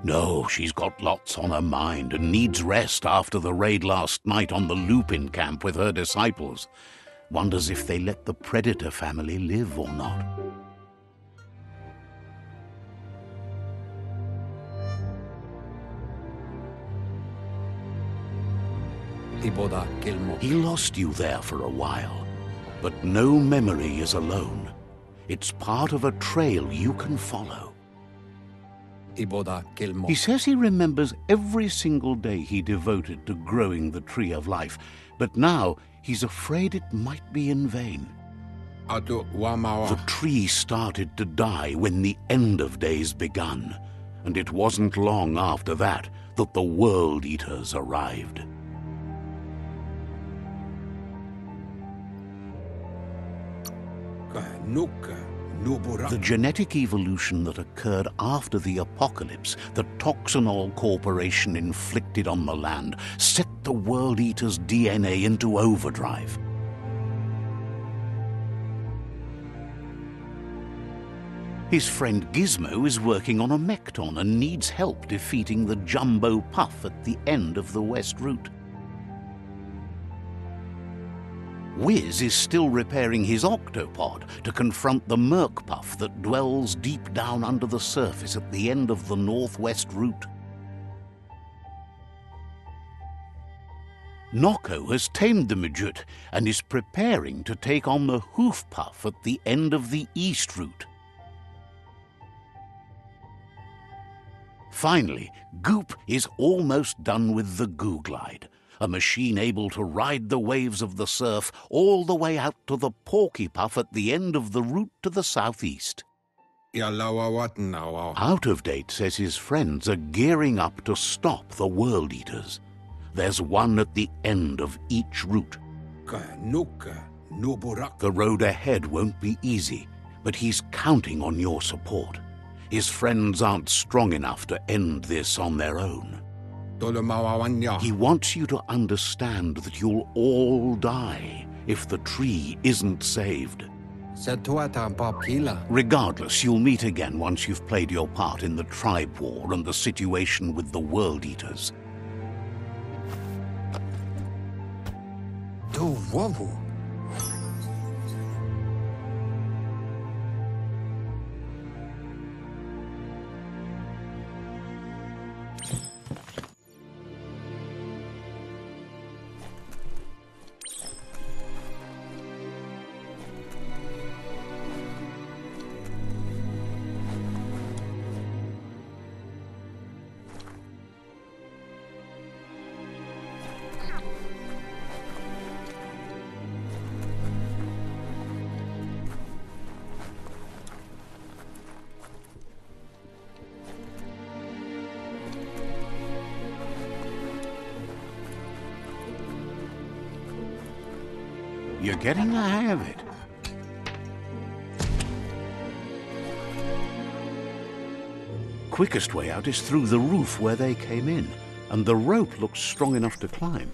No, she's got lots on her mind and needs rest after the raid last night on the Lupin camp with her disciples. Wonders if they let the Predator family live or not. He lost you there for a while, but no memory is alone. It's part of a trail you can follow. He says he remembers every single day he devoted to growing the Tree of Life, but now he's afraid it might be in vain. The tree started to die when the end of days begun, and it wasn't long after that that the World Eaters arrived. The genetic evolution that occurred after the apocalypse that Toxanol Corporation inflicted on the land set the World Eater's DNA into overdrive. His friend Gizmo is working on a Mekton and needs help defeating the Jumbo Puff at the end of the West Route. Wiz is still repairing his octopod to confront the Merc Puff that dwells deep down under the surface at the end of the Northwest Route. Nocco has tamed the Midget and is preparing to take on the Hoof Puff at the end of the East Route. Finally, Goop is almost done with the Goo Glide, a machine able to ride the waves of the surf all the way out to the Porky Puff at the end of the route to the southeast. Out of Date says his friends are gearing up to stop the World Eaters. There's one at the end of each route. The road ahead won't be easy, but he's counting on your support. His friends aren't strong enough to end this on their own. He wants you to understand that you'll all die if the tree isn't saved. Regardless, you'll meet again once you've played your part in the tribe war and the situation with the World Eaters. You're getting the hang of it. Quickest way out is through the roof where they came in, and the rope looks strong enough to climb.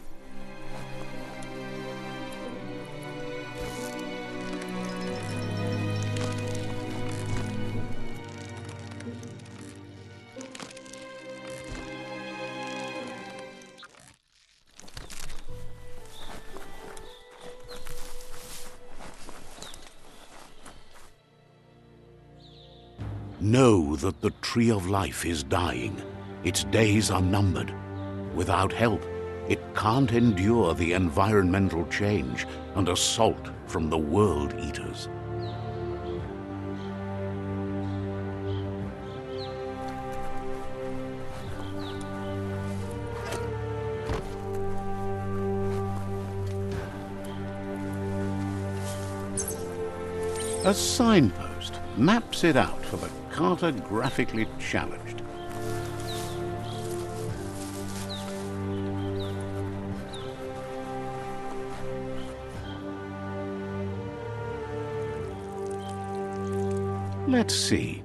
Know that the Tree of Life is dying. Its days are numbered. Without help, it can't endure the environmental change and assault from the World Eaters. A signpost maps it out for the cartographically challenged. Let's see.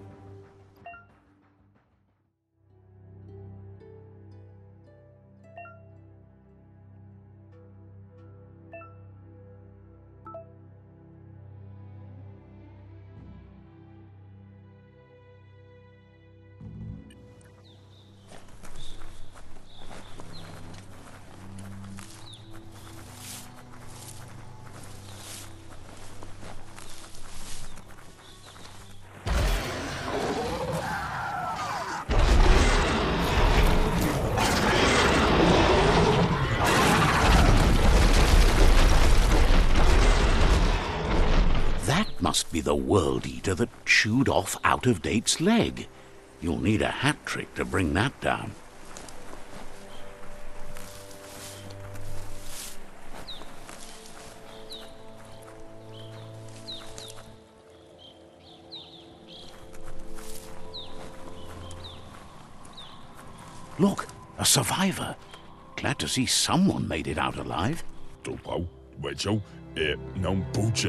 must be the World Eater that chewed off Out-of-Date's leg. You'll need a hat trick to bring that down. Look, a survivor. Glad to see someone made it out alive.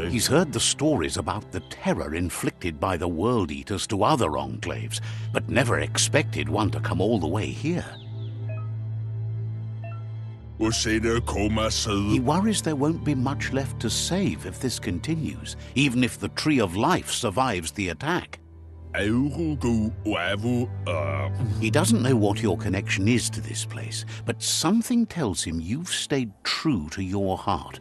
He's heard the stories about the terror inflicted by the World Eaters to other enclaves, but never expected one to come all the way here. He worries there won't be much left to save if this continues, even if the Tree of Life survives the attack. He doesn't know what your connection is to this place, but something tells him you've stayed true to your heart.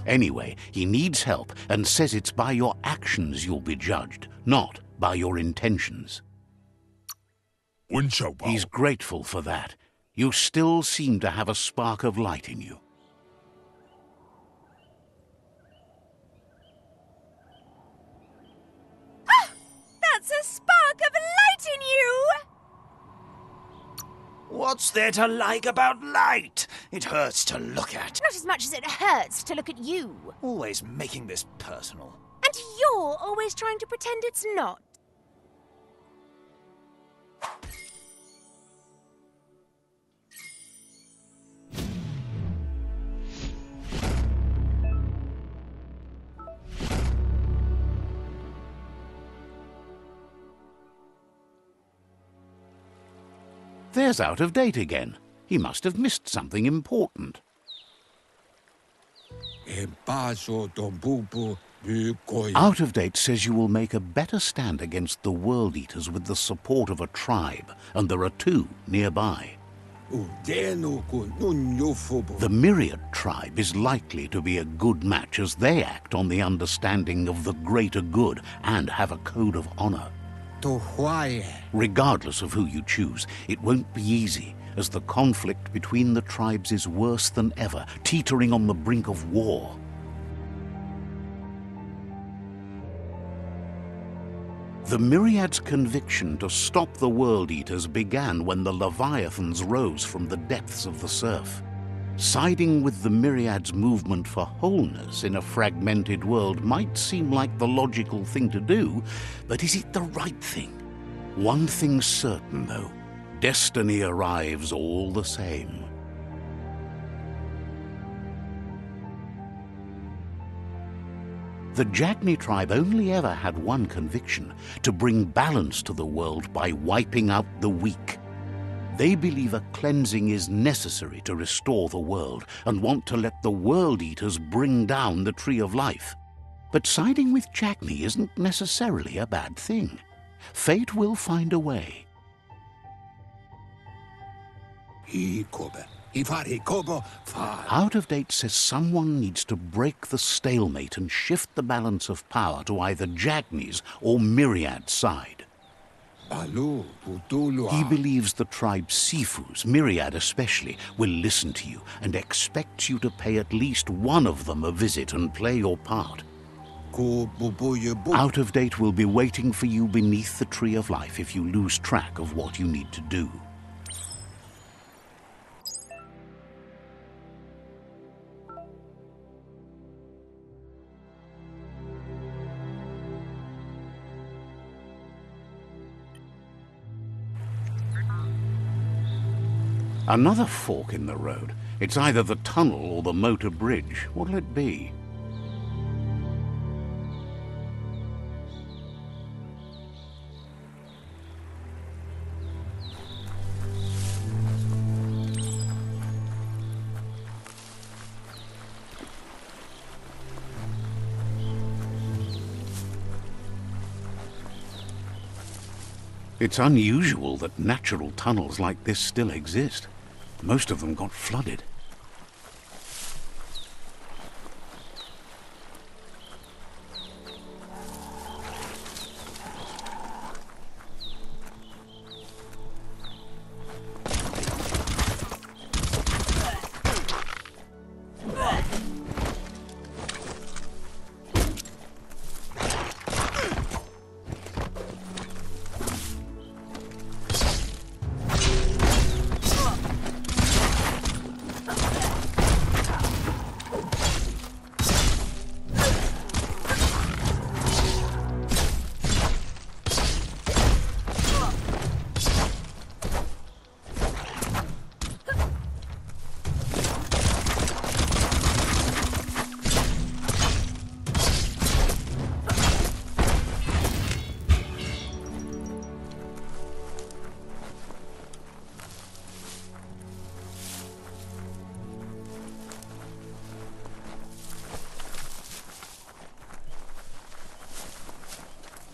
Anyway, he needs help and says it's by your actions you'll be judged, not by your intentions. He's grateful for that. You still seem to have a spark of light in you. That's a spark of light in you! What's there to like about light? It hurts to look at. Not as much as it hurts to look at you. Always making this personal. And you're always trying to pretend it's not. There's Out-of-Date again. He must have missed something important. Out-of-Date says you will make a better stand against the World Eaters with the support of a tribe, and there are 2 nearby. The Myriad tribe is likely to be a good match as they act on the understanding of the greater good and have a code of honor. Regardless of who you choose, it won't be easy, as the conflict between the tribes is worse than ever, teetering on the brink of war. The Myriad's conviction to stop the World Eaters began when the Leviathans rose from the depths of the surf. Siding with the Myriad's movement for wholeness in a fragmented world might seem like the logical thing to do, but is it the right thing? One thing's certain, though. Destiny arrives all the same. The Jagni tribe only ever had one conviction: to bring balance to the world by wiping out the weak. They believe a cleansing is necessary to restore the world and want to let the World Eaters bring down the Tree of Life. But siding with Jagni isn't necessarily a bad thing. Fate will find a way. Out-of-Date says someone needs to break the stalemate and shift the balance of power to either Jagni's or Myriad's side. He believes the tribe Sifus, Myriad especially, will listen to you and expects you to pay at least one of them a visit and play your part. Out-of-Date will be waiting for you beneath the Tree of Life if you lose track of what you need to do. Another fork in the road. It's either the tunnel or the motor bridge. What'll it be? It's unusual that natural tunnels like this still exist. Most of them got flooded.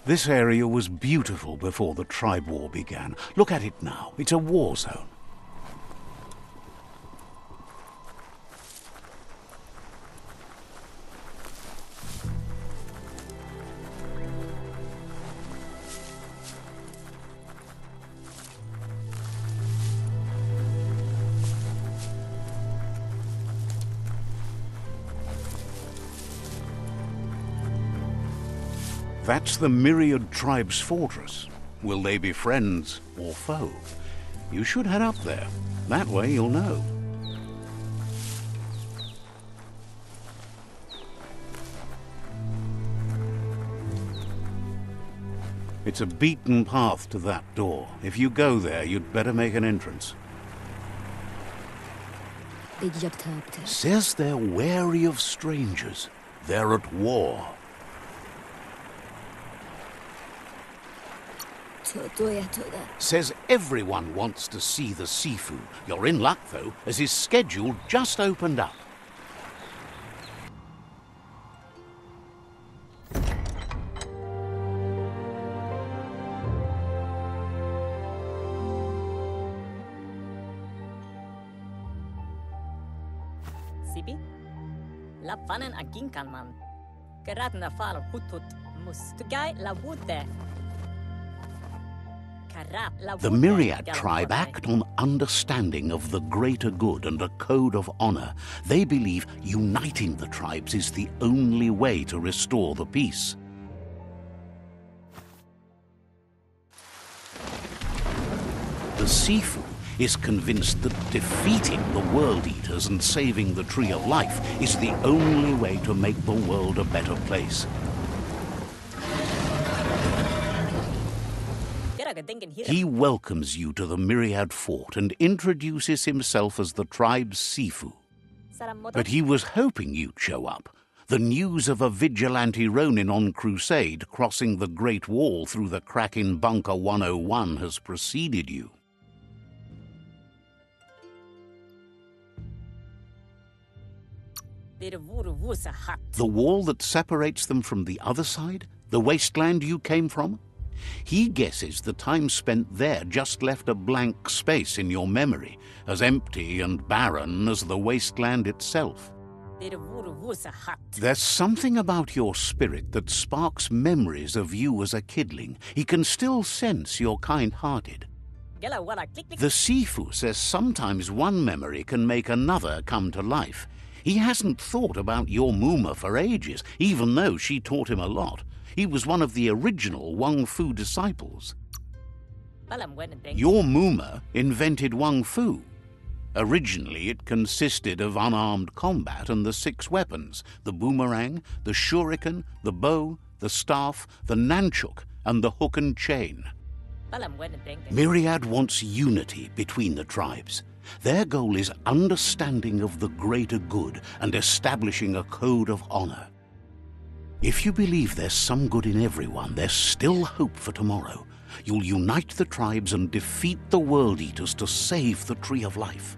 This area was beautiful before the tribe war began. Look at it now. It's a war zone. That's the Myriad tribe's fortress. Will they be friends or foe? You should head up there. That way you'll know. It's a beaten path to that door. If you go there, you'd better make an entrance. Says they're wary of strangers. They're at war. Says everyone wants to see the Sifu. You're in luck, though, as his schedule just opened up. Sibi? La fanen aginkan man. Geratna fal hutut mustugai la wute. The Myriad tribe act on understanding of the greater good and a code of honor. They believe uniting the tribes is the only way to restore the peace. The Sifu is convinced that defeating the World Eaters and saving the Tree of Life is the only way to make the world a better place. He welcomes you to the Myriad Fort and introduces himself as the tribe's Sifu. But he was hoping you'd show up. The news of a vigilante Ronin on crusade crossing the Great Wall through the crack in Bunker 101 has preceded you. The wall that separates them from the other side? The wasteland you came from? He guesses the time spent there just left a blank space in your memory, as empty and barren as the wasteland itself. There's something about your spirit that sparks memories of you as a kidling. He can still sense you're kind-hearted. The Sifu says sometimes one memory can make another come to life. He hasn't thought about your Muma for ages, even though she taught him a lot. He was one of the original Wung Fu disciples. Your Muma invented Wung Fu. Originally, it consisted of unarmed combat and the 6 weapons: the boomerang, the shuriken, the bow, the staff, the nunchuk, and the hook and chain. Myriad wants unity between the tribes. Their goal is understanding of the greater good and establishing a code of honor. If you believe there's some good in everyone, there's still hope for tomorrow. You'll unite the tribes and defeat the World Eaters to save the Tree of Life.